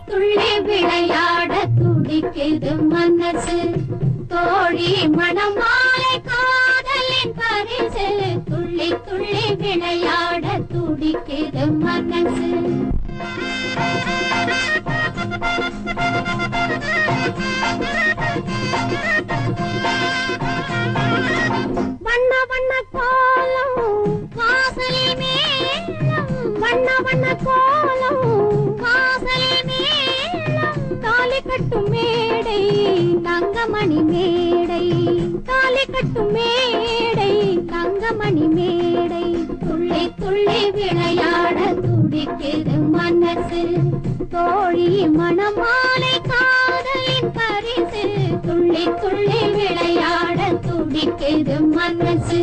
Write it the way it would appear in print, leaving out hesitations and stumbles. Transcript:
துள்ளி விளையாட துடிக்குது மனசு தோழி மணமாலை காதலின் பரிசு துள்ளி துள்ளி விளையாட துடிக்குது மனசு வண்ண வண்ண கோலம் வாசலில் மேலம் வண்ண வண்ண கோலம் வாசலில் மேலம் தாலி கட்டும் மேடை தங்கமணி மேடை தாலி கட்டும் மேடை தங்கமணி மேடை துள்ளி துள்ளி விளையாட துடிக்குது மனசு தோழி மணமாலை காதலின் பரிசு துள்ளி துள்ளி விளையாட துடிக்குது மனசு